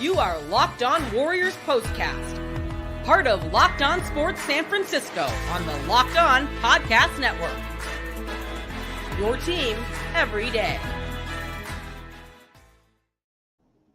You are Locked On Warriors POSTCAST, part of Locked On Sports San Francisco on the Locked On Podcast Network. Your team every day.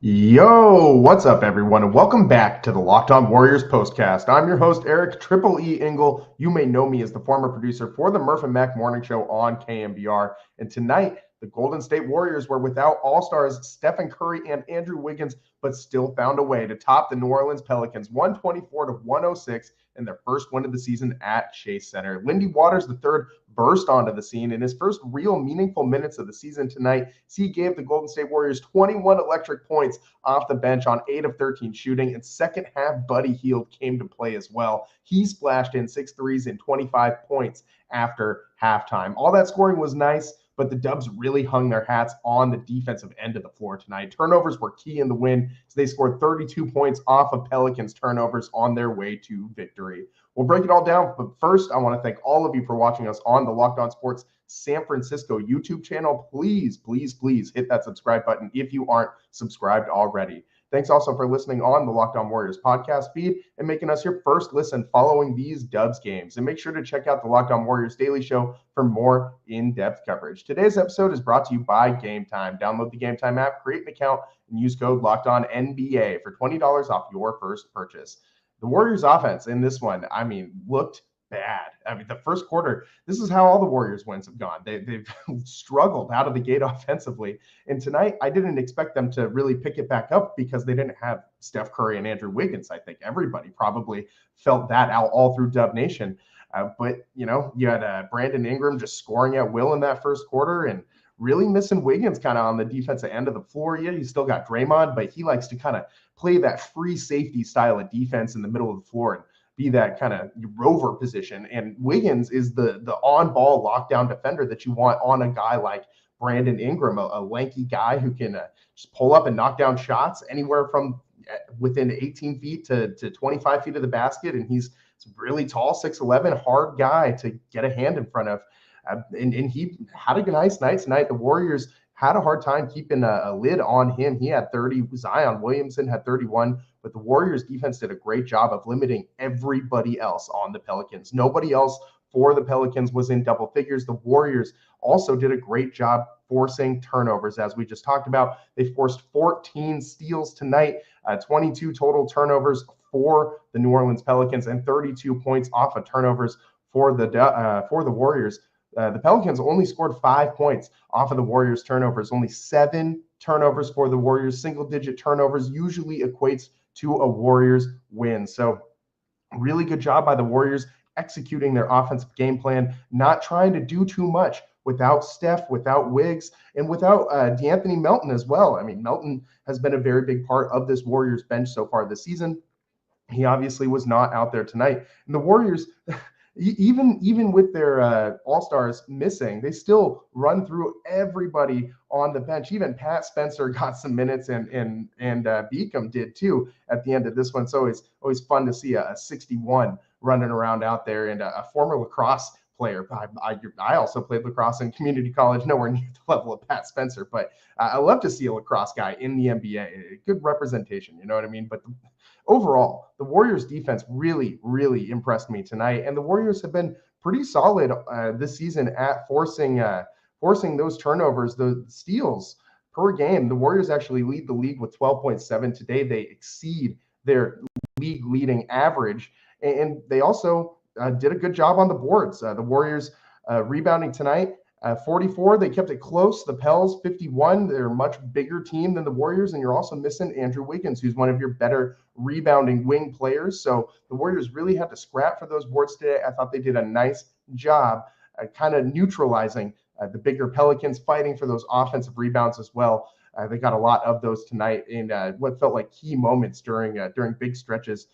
Yo, what's up, everyone, and welcome back to the Locked On Warriors postcast. I'm your host, Eric Triple E Engel. You may know me as the former producer for the Murph and Mac Morning Show on KMBR. And tonight, the Golden State Warriors were without All-Stars Steph Curry and Andrew Wiggins, but still found a way to top the New Orleans Pelicans 124-106 in their first win of the season at Chase Center. Lindy Waters III burst onto the scene in his first real meaningful minutes of the season tonight. He gave the Golden State Warriors 21 electric points off the bench on 8 of 13 shooting, and second half Buddy Hield came to play as well. He splashed in 6 threes and 25 points after halftime. All that scoring was nice, but the Dubs really hung their hats on the defensive end of the floor tonight. Turnovers were key in the win, so they scored 32 points off of Pelicans turnovers on their way to victory. We'll break it all down, but first, I want to thank all of you for watching us on the Locked On Sports San Francisco YouTube channel. Please, please, please hit that subscribe button if you aren't subscribed already. Thanks also for listening on the Locked On Warriors podcast feed and making us your first listen following these Dubs games. And make sure to check out the Locked On Warriors Daily Show for more in-depth coverage. Today's episode is brought to you by Gametime. Download the Gametime app, create an account, and use code LOCKEDONNBA for $20 off your first purchase. The Warriors offense in this one, looked bad. The first quarter, this is how all the Warriors wins have gone. They've struggled out of the gate offensively. And tonight, I didn't expect them to really pick it back up because they didn't have Steph Curry and Andrew Wiggins. I think everybody probably felt that out all through Dub Nation. But you had Brandon Ingram just scoring at will in that first quarter and really missing Wiggins kind of on the defensive end of the floor. Yeah, he's still got Draymond, but he likes to kind of play that free safety style of defense in the middle of the floor and be that kind of rover position. And Wiggins is the on-ball lockdown defender that you want on a guy like Brandon Ingram, a lanky guy who can just pull up and knock down shots anywhere from within 18 feet to 25 feet of the basket. And he's really tall, 6'11", hard guy to get a hand in front of. And he had a nice night tonight. The Warriors had a hard time keeping a lid on him. He had 30. Zion Williamson had 31. But the Warriors defense did a great job of limiting everybody else on the Pelicans. Nobody else for the Pelicans was in double figures. The Warriors also did a great job forcing turnovers, as we just talked about. They forced 14 steals tonight, 22 total turnovers for the New Orleans Pelicans, and 32 points off of turnovers for the Warriors. The Pelicans only scored 5 points off of the Warriors' turnovers. Only 7 turnovers for the Warriors. Single-digit turnovers usually equates to a Warriors win. So really good job by the Warriors executing their offensive game plan, not trying to do too much without Steph, without Wiggs, and without DeAnthony Melton as well. Melton has been a very big part of this Warriors bench so far this season. He obviously was not out there tonight. And the Warriors, even with their all-stars missing, they still run through everybody on the bench. Even Pat Spencer got some minutes, and Beacom did too at the end of this one. So it's always fun to see a 61 running around out there, and a former lacrosse player. I also played lacrosse in community college, nowhere near the level of Pat Spencer, but I love to see a lacrosse guy in the NBA. Good representation, you know what I mean? But overall, the Warriors defense really, really impressed me tonight, and the Warriors have been pretty solid this season at forcing those turnovers, the steals per game. The Warriors actually lead the league with 12.7 today. They exceed their league leading average, and they also did a good job on the boards. The Warriors rebounding tonight, 44. They kept it close. The Pels, 51. They're a much bigger team than the Warriors, and you're also missing Andrew Wiggins, who's one of your better rebounding wing players. So the Warriors really had to scrap for those boards today. I thought they did a nice job kind of neutralizing the bigger Pelicans, fighting for those offensive rebounds as well. They got a lot of those tonight in what felt like key moments during big stretches.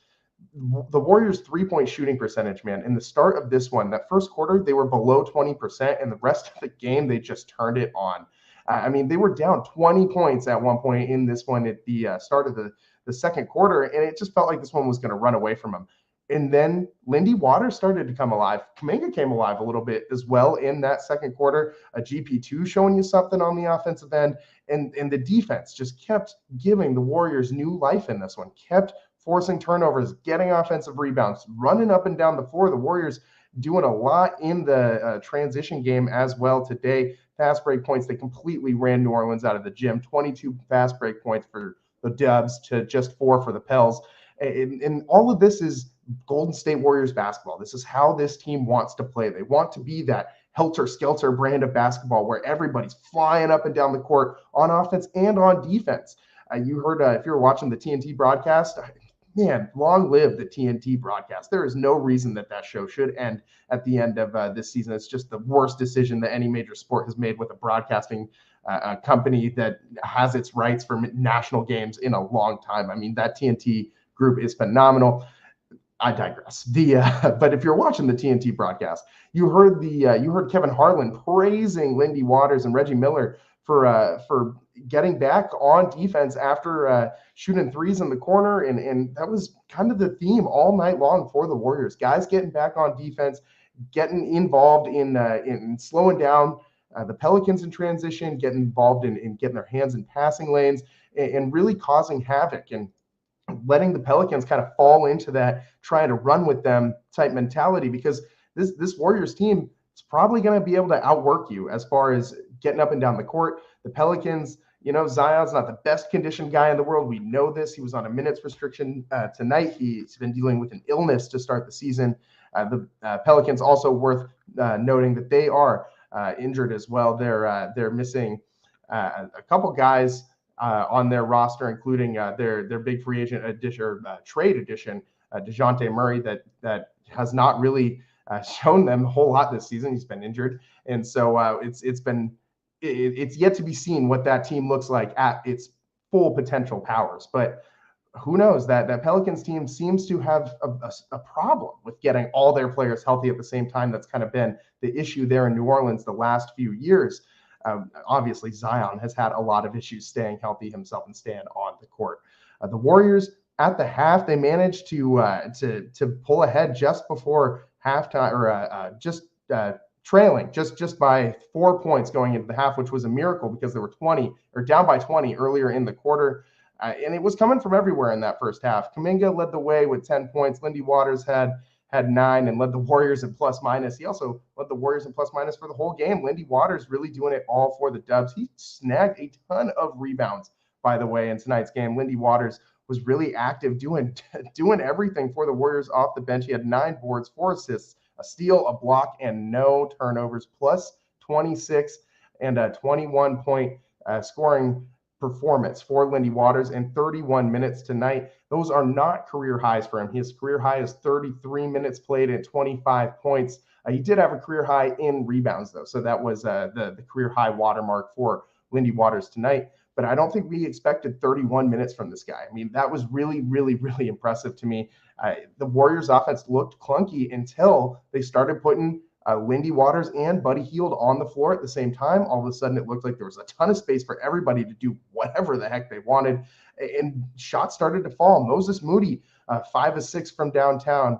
The Warriors' three-point shooting percentage, man, in the start of this one, that first quarter, they were below 20%, and the rest of the game, they just turned it on. They were down 20 points at one point in this one at the start of the second quarter, and it just felt like this one was going to run away from them. And then Lindy Waters started to come alive. Kuminga came alive a little bit as well in that second quarter. A GP2 showing you something on the offensive end. And the defense just kept giving the Warriors new life in this one, kept forcing turnovers, getting offensive rebounds, running up and down the floor. The Warriors doing a lot in the transition game as well today. Fast break points, they completely ran New Orleans out of the gym. 22 fast break points for the Dubs to just 4 for the Pels. And all of this is Golden State Warriors basketball. This is how this team wants to play. They want to be that helter-skelter brand of basketball where everybody's flying up and down the court on offense and on defense. You heard, if you were watching the TNT broadcast, man, long live the TNT broadcast. There is no reason that show should end at the end of this season. It's just the worst decision that any major sport has made with a broadcasting company that has its rights for national games in a long time. I mean, that TNT group is phenomenal. I digress. But if you're watching the TNT broadcast, you heard Kevin Harlan praising Lindy Waters and Reggie Miller for getting back on defense after shooting threes in the corner, and that was kind of the theme all night long for the Warriors. Guys getting back on defense, getting involved in slowing down the Pelicans in transition, getting involved in getting their hands in passing lanes, and really causing havoc and letting the Pelicans kind of fall into that trying to run with them type mentality, because this Warriors team is probably going to be able to outwork you as far as getting up and down the court. The Pelicans, Zion's not the best conditioned guy in the world. We know this. He was on a minutes restriction tonight. He's been dealing with an illness to start the season. The Pelicans also worth noting that they are injured as well. They're missing a couple guys on their roster, including their big free agent addition or trade addition, DeJounte Murray, that has not really shown them a whole lot this season. He's been injured, and so it's yet to be seen what that team looks like at its full potential powers. But who knows? That Pelicans team seems to have a problem with getting all their players healthy at the same time. That's kind of been the issue there in New Orleans the last few years. Obviously, Zion has had a lot of issues staying healthy himself and staying on the court. The Warriors at the half, they managed to pull ahead just before halftime, or trailing just by 4 points going into the half, which was a miracle because they were down by 20 earlier in the quarter. And it was coming from everywhere in that first half. Kuminga led the way with 10 points. Lindy Waters had 9 and led the Warriors in plus minus. He also led the Warriors in plus minus for the whole game. Lindy Waters really doing it all for the Dubs. He snagged a ton of rebounds, by the way, in tonight's game. Lindy Waters was really active, doing everything for the Warriors off the bench. He had 9 boards, 4 assists, a steal, a block, and no turnovers, plus 26 and a 21-point scoring performance for Lindy Waters in 31 minutes tonight. Those are not career highs for him. His career high is 33 minutes played at 25 points. He did have a career high in rebounds, though, so that was the career high watermark for Lindy Waters tonight. But I don't think we expected 31 minutes from this guy. I mean, that was really, really, really impressive to me. The Warriors offense looked clunky until they started putting Lindy Waters and Buddy Hield on the floor at the same time. All of a sudden, it looked like there was a ton of space for everybody to do whatever the heck they wanted. And shots started to fall. Moses Moody, 5 of 6 from downtown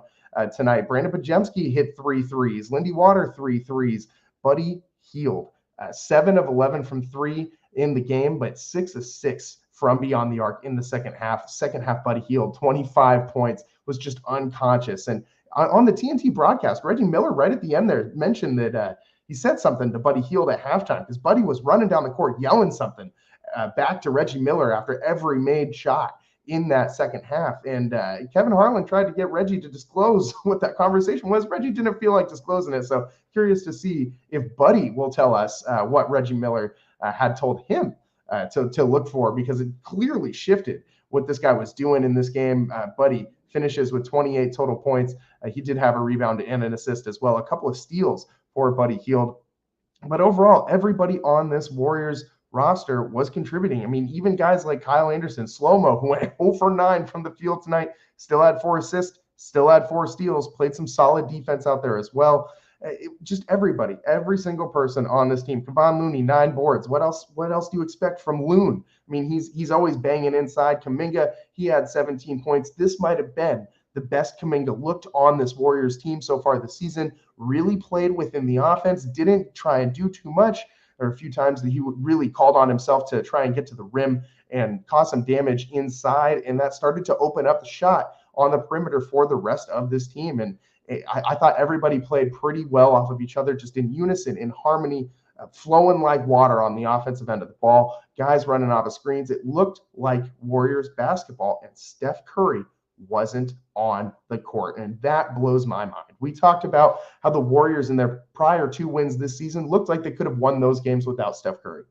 tonight. Brandon Pajemski hit 3 threes. Lindy Waters, 3 threes. Buddy Hield, 7 of 11 from 3 in the game, but 6 of 6 from beyond the arc in the second half. Second half, Buddy Hield, 25 points, was just unconscious. And on the TNT broadcast, Reggie Miller right at the end there mentioned that he said something to Buddy Hield at halftime because Buddy was running down the court yelling something back to Reggie Miller after every made shot in that second half. And Kevin Harlan tried to get Reggie to disclose what that conversation was. Reggie didn't feel like disclosing it. So curious to see if Buddy will tell us what Reggie Miller had told him to look for, because it clearly shifted what this guy was doing in this game. Buddy finishes with 28 total points. He did have a rebound and an assist as well, a couple of steals for Buddy Hield. But overall, everybody on this Warriors roster was contributing. I mean, even guys like Kyle Anderson, slow-mo, who went 0 for 9 from the field tonight, still had 4 assists, still had 4 steals, played some solid defense out there as well. Just everybody, every single person on this team. Kevon Looney, 9 boards. What else do you expect from Loon? I mean, he's always banging inside. Kuminga, he had 17 points. This might have been the best Kuminga looked on this Warriors team so far this season, really played within the offense, didn't try and do too much. There were a few times that he really called on himself to try and get to the rim and cause some damage inside, and that started to open up the shot on the perimeter for the rest of this team. And I thought everybody played pretty well off of each other, just in unison, in harmony, flowing like water on the offensive end of the ball, guys running off of screens. It looked like Warriors basketball, and Steph Curry wasn't on the court, and that blows my mind. We talked about how the Warriors in their prior 2 wins this season looked like they could have won those games without Steph Curry.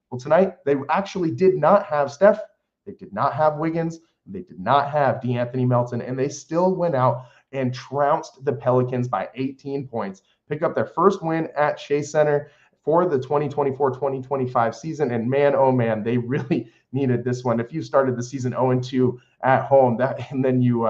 Well, tonight, they actually did not have Steph. They did not have Wiggins. They did not have DeAnthony Melton, and they still went out and trounced the Pelicans by 18 points, pick up their first win at Chase Center for the 2024-2025 season. And man, oh man, they really needed this one. If you started the season 0-2 at home, and then you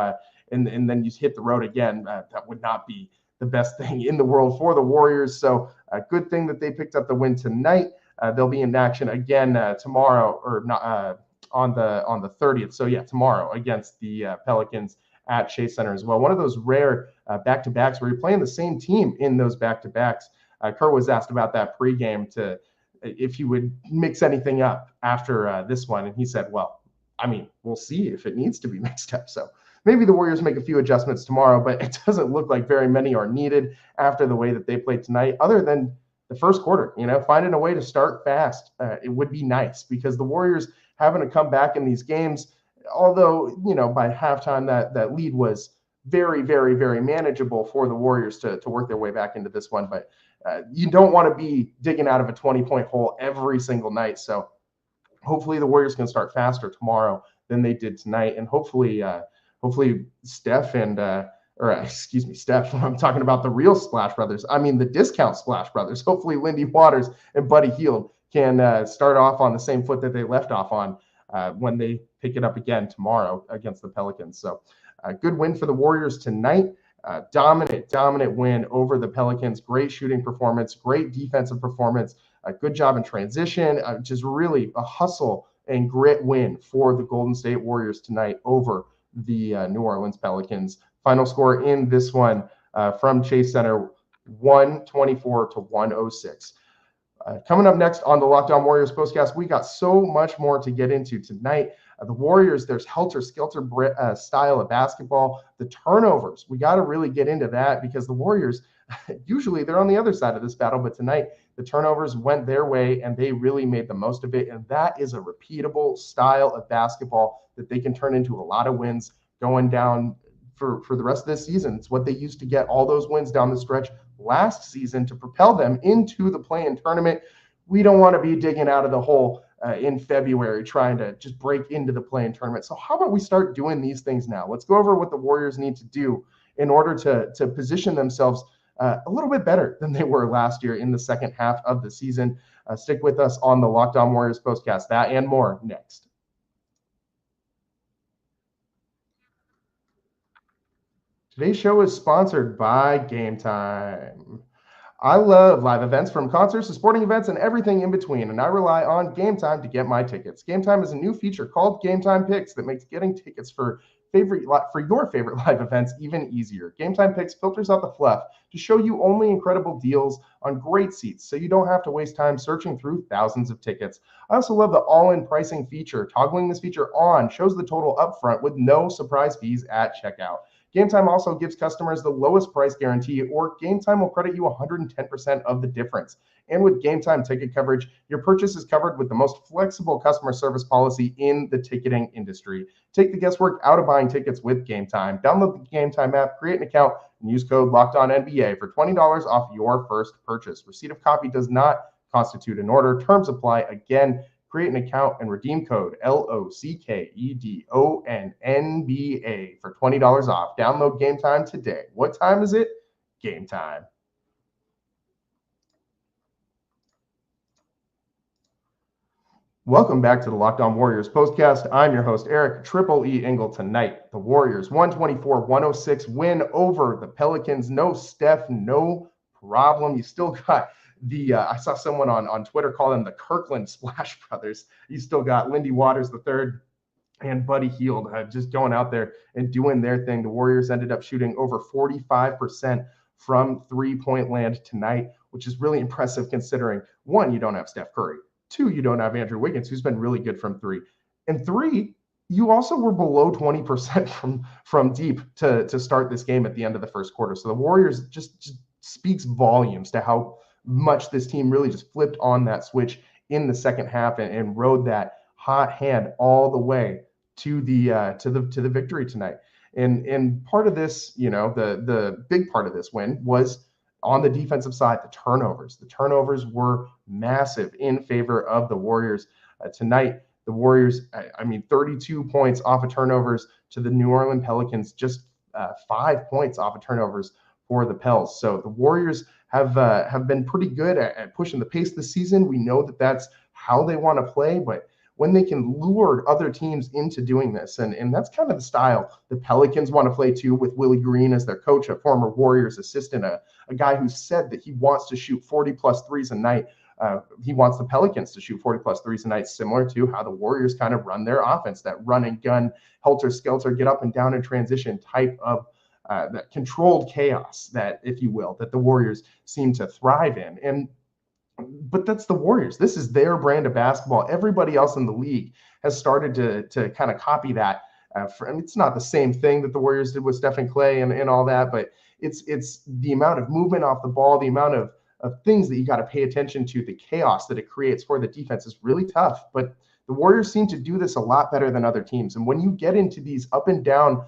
hit the road again, that would not be the best thing in the world for the Warriors. So a good thing that they picked up the win tonight. They'll be in action again tomorrow, or not on the 30th. So yeah, tomorrow against the Pelicans at Chase Center as well. One of those rare back-to-backs where you're playing the same team in those back-to-backs. Kerr was asked about that pregame if he would mix anything up after this one, and he said, well, I mean, we'll see if it needs to be mixed up. So maybe the Warriors make a few adjustments tomorrow, but it doesn't look like very many are needed after the way that they played tonight, other than the first quarter. Finding a way to start fast, it would be nice, because the Warriors having to come back in these games, although, by halftime that lead was very, very, very manageable for the Warriors to work their way back into this one. But you don't want to be digging out of a 20-point hole every single night. So hopefully the Warriors can start faster tomorrow than they did tonight. And hopefully Steph Steph, I'm talking about the real Splash Brothers. I mean, the discount Splash Brothers. Hopefully Lindy Waters and Buddy Hield can start off on the same foot that they left off on when they pick it up again tomorrow against the Pelicans. So a good win for the Warriors tonight. Dominant win over the Pelicans. Great shooting performance, great defensive performance, a good job in transition, just really a hustle and grit win for the Golden State Warriors tonight over the New Orleans Pelicans. Final score in this one from Chase Center, 124-106. Coming up next on the Locked On Warriors postcast, we got so much more to get into tonight. The Warriors, there's helter-skelter style of basketball. The turnovers, we got to really get into that, because the Warriors, usually they're on the other side of this battle, but tonight the turnovers went their way and they really made the most of it. And that is a repeatable style of basketball that they can turn into a lot of wins going down for the rest of this season. It's what they used to get all those wins down the stretch last season to propel them into the play-in tournament. We don't want to be digging out of the hole in February trying to just break into the play-in tournament. So how about we start doing these things now? Let's go over what the Warriors need to do in order to position themselves a little bit better than they were last year in the second half of the season. Stick with us on the Locked On Warriors postcast. That and more next. Today's show is sponsored by Gametime. I love live events, from concerts to sporting events and everything in between, and I rely on Gametime to get my tickets. Gametime is a new feature called Gametime Picks that makes getting tickets for your favorite live events even easier. Gametime Picks filters out the fluff to show you only incredible deals on great seats, so you don't have to waste time searching through thousands of tickets. I also love the all-in pricing feature. Toggling this feature on shows the total upfront with no surprise fees at checkout. Gametime also gives customers the lowest price guarantee, or Gametime will credit you 110% of the difference. And with Gametime ticket coverage, your purchase is covered with the most flexible customer service policy in the ticketing industry. Take the guesswork out of buying tickets with Gametime. Download the Gametime app, create an account, and use code LOCKEDONNBA for $20 off your first purchase. Receipt of copy does not constitute an order. Terms apply. Again, create an account and redeem code LOCKEDONNBA for $20 off. Download Gametime today. What time is it? Game time. Welcome back to the Locked On Warriors postcast. I'm your host, Eric Triple E Engel. Tonight, the Warriors 124-106 win over the Pelicans. No Steph, no problem. You still got I saw someone on Twitter call them the Kirkland Splash Brothers. You still got Lindy Waters III and Buddy Hield just going out there and doing their thing. The Warriors ended up shooting over 45% from three-point land tonight, which is really impressive considering, one, you don't have Steph Curry. Two, you don't have Andrew Wiggins, who's been really good from three. And three, you also were below 20% from deep to start this game at the end of the first quarter. So the Warriors just speaks volumes to how much this team really just flipped on that switch in the second half and rode that hot hand all the way to the victory tonight. And part of this, the big part of this win was on the defensive side, the turnovers. The turnovers were massive in favor of the Warriors tonight. The Warriors, 32 points off of turnovers to the New Orleans Pelicans, just 5 points off of turnovers for the Pels. So the Warriors have been pretty good at pushing the pace this season. We know that that's how they want to play, but when they can lure other teams into doing this, and that's kind of the style the Pelicans want to play too, with Willie Green as their coach, a former Warriors assistant, a guy who said that he wants to shoot 40-plus threes a night. He wants the Pelicans to shoot 40-plus threes a night, similar to how the Warriors kind of run their offense, that run and gun, helter-skelter, get up and down in transition type of that controlled chaos, that, if you will, that the Warriors seem to thrive in. But that's the Warriors. This is their brand of basketball. Everybody else in the league has started to kind of copy that. It's not the same thing that the Warriors did with Steph and Clay and all that, but it's the amount of movement off the ball, the amount of things that you got to pay attention to, the chaos that it creates for the defense is really tough. But the Warriors seem to do this a lot better than other teams. And when you get into these up and down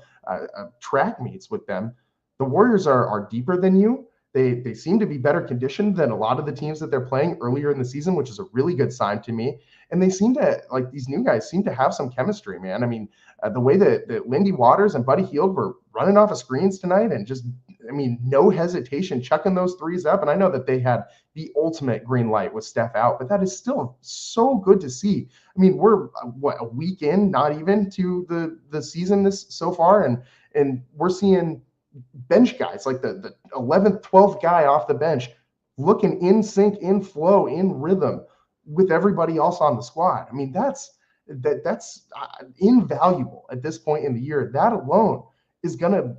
track meets with them, the Warriors are deeper than you. They seem to be better conditioned than a lot of the teams that they're playing earlier in the season, which is a really good sign to me. And they seem to, like, these new guys seem to have some chemistry, man. I mean, the way that Lindy Waters and Buddy Hield were running off of screens tonight and just, no hesitation, chucking those threes up. And I know that they had the ultimate green light with Steph out, but that is still so good to see. We're a week in, not even to the season this so far, and we're seeing bench guys like the 11th, 12th guy off the bench looking in sync, in flow, in rhythm with everybody else on the squad. That's invaluable at this point in the year. That alone is going to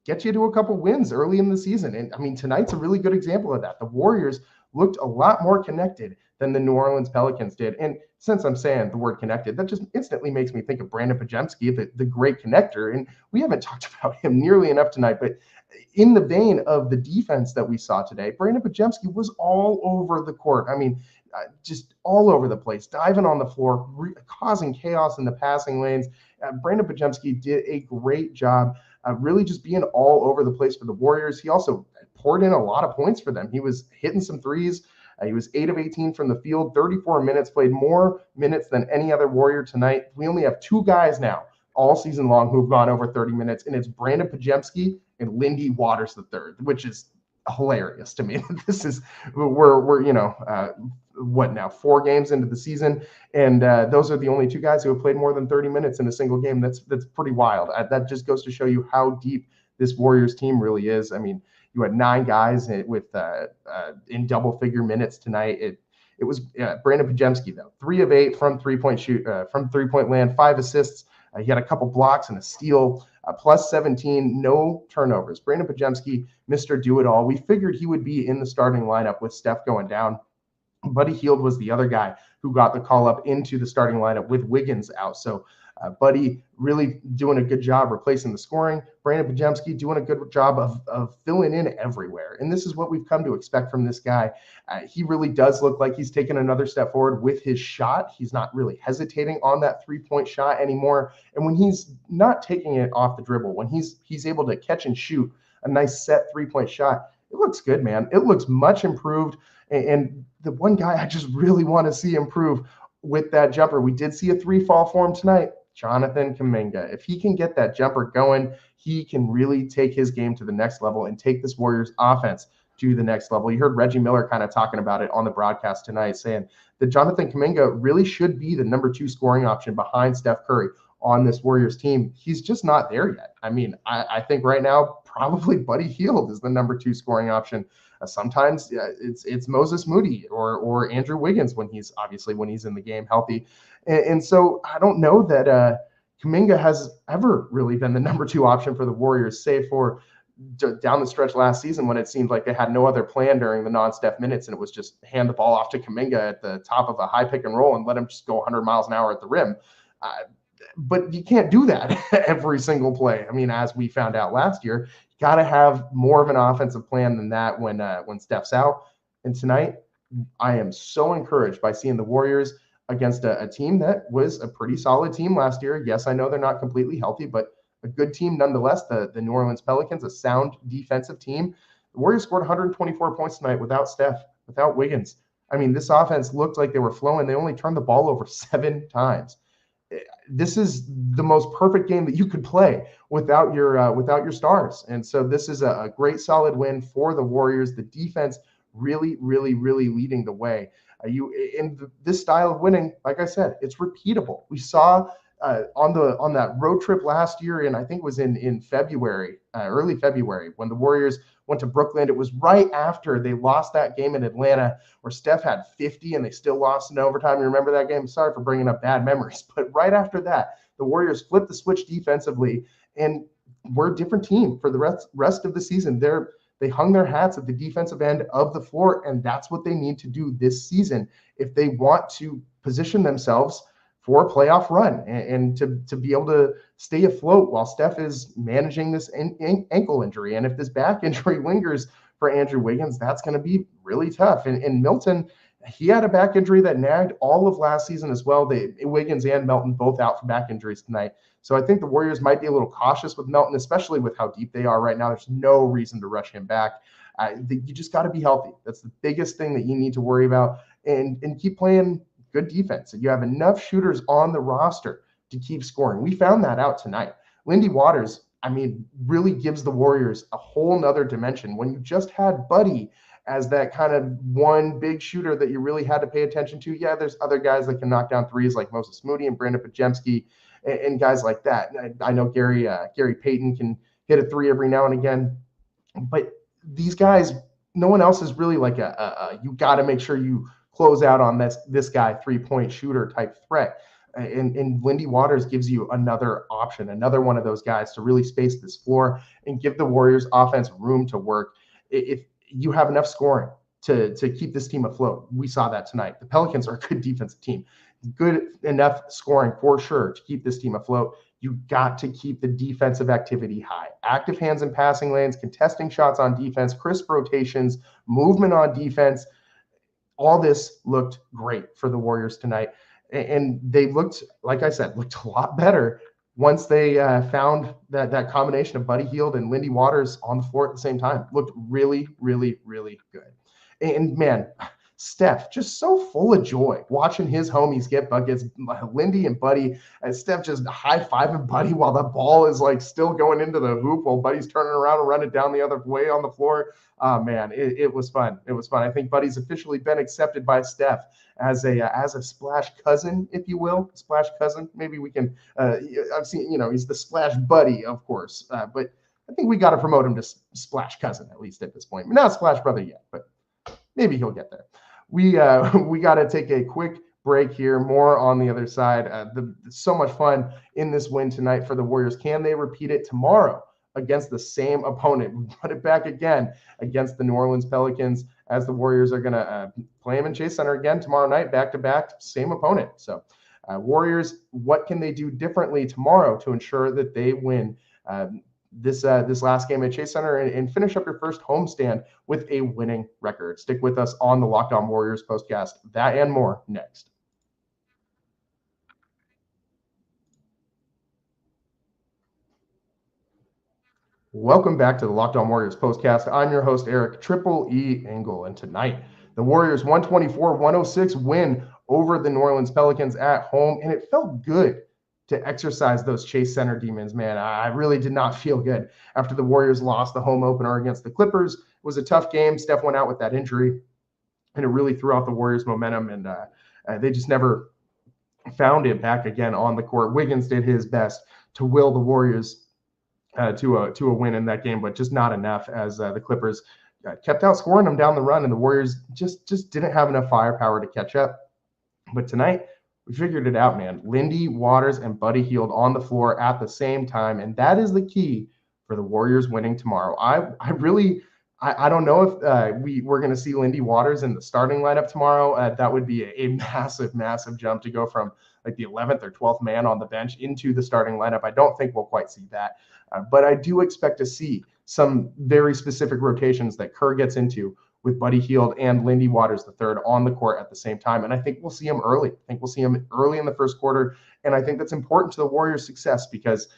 get you to a couple wins early in the season. And tonight's a really good example of that. The Warriors looked a lot more connected than the New Orleans Pelicans did. And since I'm saying the word connected, that just instantly makes me think of Brandon Podziemski, the great connector. And we haven't talked about him nearly enough tonight, but in the vein of the defense that we saw today, Brandon Podziemski was all over the court. Just all over the place, diving on the floor, causing chaos in the passing lanes. Brandon Podziemski did a great job really just being all over the place for the Warriors. He also poured in a lot of points for them. He was hitting some threes. He was 8 of 18 from the field, 34 minutes, played more minutes than any other Warrior tonight. We only have two guys now all season long who've gone over 30 minutes, and it's Brandon Podziemski and Lindy Waters III, which is hilarious to me. This is, we're what now, 4 games into the season, and those are the only two guys who have played more than 30 minutes in a single game. That's pretty wild. That just goes to show you how deep this Warriors team really is. You had 9 guys with in double-figure minutes tonight. It was Brandon Podziemski, though, 3 of 8 from three-point land, 5 assists. He had a couple blocks and a steal, plus 17, no turnovers. Brandon Podziemski, Mr. Do-It-All. We figured he would be in the starting lineup with Steph going down. Buddy Hield was the other guy who got the call up into the starting lineup with Wiggins out. So Buddy really doing a good job replacing the scoring. Brandon Podziemski doing a good job of filling in everywhere. And this is what we've come to expect from this guy. He really does look like he's taken another step forward with his shot. He's not really hesitating on that three-point shot anymore. And when he's not taking it off the dribble, when he's able to catch and shoot a nice set three-point shot, it looks good, man. It looks much improved. And the one guy I just really want to see improve with that jumper, we did see a 3 fall for him tonight, Jonathan Kuminga. If he can get that jumper going, he can really take his game to the next level and take this Warriors offense to the next level. You heard Reggie Miller kind of talking about it on the broadcast tonight, saying that Jonathan Kuminga really should be the number 2 scoring option behind Steph Curry on this Warriors team. He's just not there yet. I think right now probably Buddy Hield is the number 2 scoring option. Sometimes it's Moses Moody or Andrew Wiggins when he's in the game healthy. And so I don't know that Kuminga has ever really been the number 2 option for the Warriors, save for down the stretch last season when it seemed like they had no other plan during the non-Steph minutes, and it was just hand the ball off to Kuminga at the top of a high pick and roll and let him just go 100 miles an hour at the rim. But you can't do that every single play. I mean, as we found out last year, you got to have more of an offensive plan than that when Steph's out. And tonight, I am so encouraged by seeing the Warriors against a team that was a pretty solid team last year. Yes, I know they're not completely healthy, but a good team nonetheless. The New Orleans Pelicans, a sound defensive team. The Warriors scored 124 points tonight without Steph, without Wiggins. I mean, this offense looked like they were flowing. They only turned the ball over 7 times. This is the most perfect game that you could play without your stars. And so this is a great solid win for the Warriors. The defense really, really, really leading the way. This style of winning, like I said, it's repeatable. We saw on that road trip last year, and I think it was in February, early February, when the Warriors went to Brooklyn. It was right after they lost that game in Atlanta where Steph had 50 and they still lost in overtime. You remember that game? Sorry for bringing up bad memories, but right after that, the Warriors flipped the switch defensively and were a different team for the rest of the season. They hung their hats at the defensive end of the floor, and that's what they need to do this season if they want to position themselves for a playoff run and to be able to stay afloat while Steph is managing this ankle injury. And if this back injury lingers for Andrew Wiggins, that's going to be really tough. And Milton, he had a back injury that nagged all of last season as well. Wiggins and Melton both out for back injuries tonight. So I think the Warriors might be a little cautious with Melton, especially with how deep they are right now. There's no reason to rush him back. You just got to be healthy. That's the biggest thing that you need to worry about, and keep playing good defense. You have enough shooters on the roster to keep scoring. We found that out tonight. Lindy Waters, I mean, really gives the Warriors a whole nother dimension. When you just had Buddy as that kind of one big shooter that you really had to pay attention to, yeah, there's other guys that can knock down threes like Moses Moody and Brandon Podziemski and guys like that. I know Gary Payton can hit a three every now and again, but these guys, no one else is really like you got to make sure you close out on this guy 3-point shooter type threat. And Lindy Waters gives you another option, another one of those guys to really space this floor and give the Warriors offense room to work. If you have enough scoring to keep this team afloat, we saw that tonight. The Pelicans are a good defensive team, good enough scoring for sure to keep this team afloat. You got to keep the defensive activity high. Active hands in passing lanes, contesting shots on defense, crisp rotations, movement on defense. All this looked great for the Warriors tonight. And they looked, like I said, looked a lot better once they found that combination of Buddy Hield and Lindy Waters on the floor at the same time. Looked really, really, really good. And man, Steph, just so full of joy watching his homies get buckets. Lindy and Buddy, and Steph just high-fiving Buddy while the ball is like still going into the hoop while Buddy's turning around and running down the other way on the floor. Oh man, it was fun. It was fun. I think Buddy's officially been accepted by Steph as a splash cousin, if you will. Splash cousin. Maybe we can. I've seen, he's the splash buddy, of course, but I think we got to promote him to splash cousin at least at this point. Not splash brother yet, but maybe he'll get there. We got to take a quick break here. More on the other side. So much fun in this win tonight for the Warriors. Can they repeat it tomorrow against the same opponent? We put it back again against the New Orleans Pelicans, as the Warriors are going to play them in Chase Center again tomorrow night, back-to-back, same opponent. So Warriors, what can they do differently tomorrow to ensure that they win this last game at Chase Center and finish up your first homestand with a winning record? Stick with us on the Locked On Warriors postcast. That and more next. Welcome back to the Locked On Warriors postcast. I'm your host, Eric Triple E Engel, and tonight the Warriors 124-106 win over the New Orleans Pelicans at home, and it felt good to exercise those Chase Center demons, man. I really did not feel good after the Warriors lost the home opener against the Clippers. It was a tough game. Steph went out with that injury, and it really threw out the Warriors' momentum, and they just never found it back again on the court. Wiggins did his best to will the Warriors to a win in that game, but just not enough, as the Clippers kept outscoring them down the run, and the Warriors just didn't have enough firepower to catch up. But tonight, We figured it out, man. Lindy Waters and Buddy Hield on the floor at the same time, and that is the key for the Warriors winning tomorrow. I don't know if we're going to see Lindy Waters in the starting lineup tomorrow. That would be a massive, massive jump to go from like the 11th or 12th man on the bench into the starting lineup. I don't think we'll quite see that, but I do expect to see some very specific rotations that Kerr gets into with Buddy Hield and Lindy Waters III on the court at the same time. And I think we'll see him early. I think we'll see him early in the first quarter. And I think that's important to the Warriors' success because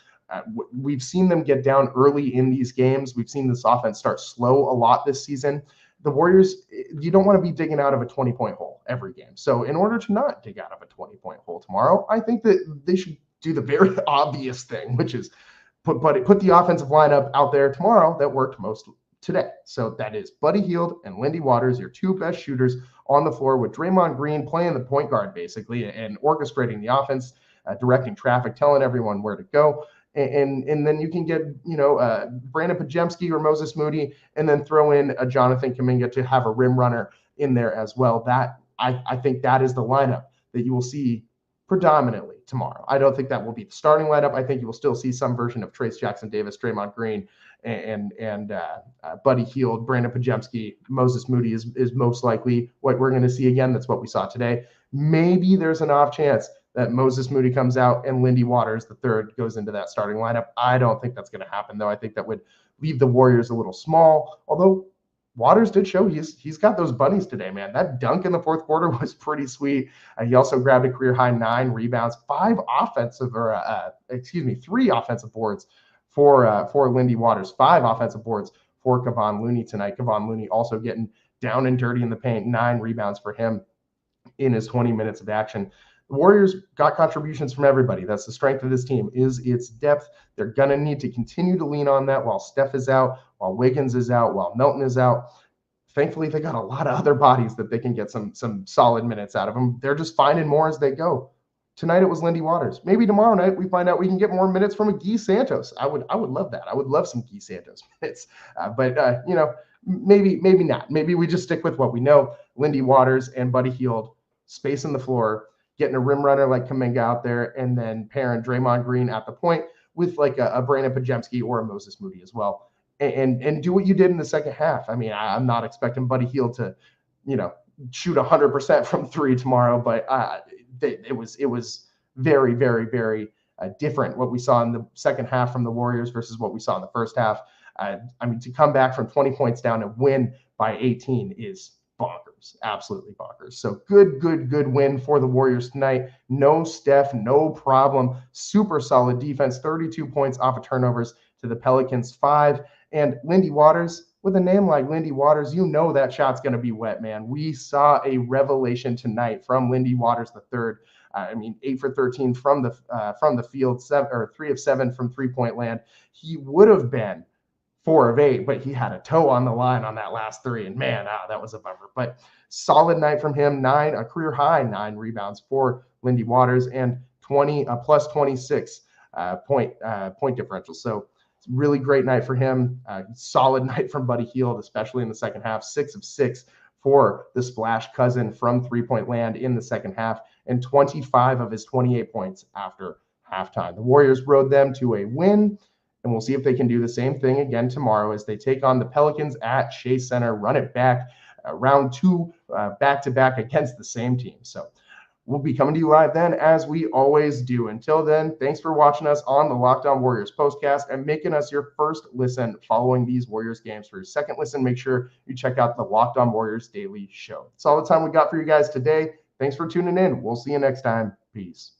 we've seen them get down early in these games. We've seen this offense start slow a lot this season. The Warriors, you don't want to be digging out of a 20-point hole every game. So in order to not dig out of a 20-point hole tomorrow, I think that they should do the very obvious thing, which is put the offensive lineup out there tomorrow that worked most today. So that is Buddy Hield and Lindy Waters, your two best shooters on the floor, with Draymond Green playing the point guard basically and orchestrating the offense, directing traffic, telling everyone where to go. And then you can get, Brandon Pajemski or Moses Moody, and then throw in a Jonathan Kuminga to have a rim runner in there as well. That I think that is the lineup that you will see predominantly tomorrow. I don't think that will be the starting lineup. I think you will still see some version of Trace Jackson Davis, Draymond Green, and Buddy Hield, Brandon Pajemski, Moses Moody is most likely what we're going to see again. That's what we saw today. Maybe there's an off chance that Moses Moody comes out and Lindy Waters III goes into that starting lineup. I don't think that's going to happen, though. I think that would leave the Warriors a little small, although Waters did show he's got those bunnies today, man. That dunk in the fourth quarter was pretty sweet. He also grabbed a career-high 9 rebounds, 3 offensive boards for Lindy Waters, 5 offensive boards for Kevon Looney tonight. Kevon Looney also getting down and dirty in the paint, 9 rebounds for him in his 20 minutes of action. The Warriors got contributions from everybody. That's the strength of this team, is its depth. They're going to need to continue to lean on that while Steph is out, while Wiggins is out, while Melton is out. Thankfully, they got a lot of other bodies that they can get some solid minutes out of them. They're just finding more as they go. Tonight it was Lindy Waters. Maybe tomorrow night we find out we can get more minutes from a Guy Santos. I would love that. I would love some Guy Santos minutes. But maybe not. Maybe we just stick with what we know. Lindy Waters and Buddy Hield spacing the floor, getting a rim runner like Kuminga out there, and then pairing Draymond Green at the point with like a Brandon Pajemski or a Moses Moody as well. And do what you did in the second half. I mean, I'm not expecting Buddy Hield to, shoot 100% from 3 tomorrow, but it was very, very, very different what we saw in the second half from the Warriors versus what we saw in the first half. To come back from 20 points down and win by 18 is bonkers, absolutely bonkers. So good win for the Warriors tonight. No Steph, no problem. Super solid defense, 32 points off of turnovers to the Pelicans 5. And Lindy Waters, with a name like Lindy Waters, that shot's going to be wet, man. We saw a revelation tonight from Lindy Waters III. 8 for 13 from the field, 3 of 7 from 3-point land. He would have been 4 of 8, but he had a toe on the line on that last 3, and man, that was a bummer. But solid night from him. A career high 9 rebounds for Lindy Waters and plus 26 point differential. So it's a really great night for him. Solid night from Buddy Hield, especially in the second half. 6 of 6 for the splash cousin from 3-point land in the second half, and 25 of his 28 points after halftime. The Warriors rode them to a win, and we'll see if they can do the same thing again tomorrow as they take on the Pelicans at Shea Center, run it back, round 2, back-to-back against the same team. So we'll be coming to you live then, as we always do. Until then, thanks for watching us on the Locked On Warriors postcast and making us your first listen following these Warriors games. For your second listen, make sure you check out the Locked On Warriors Daily Show. That's all the time we got for you guys today. Thanks for tuning in. We'll see you next time. Peace.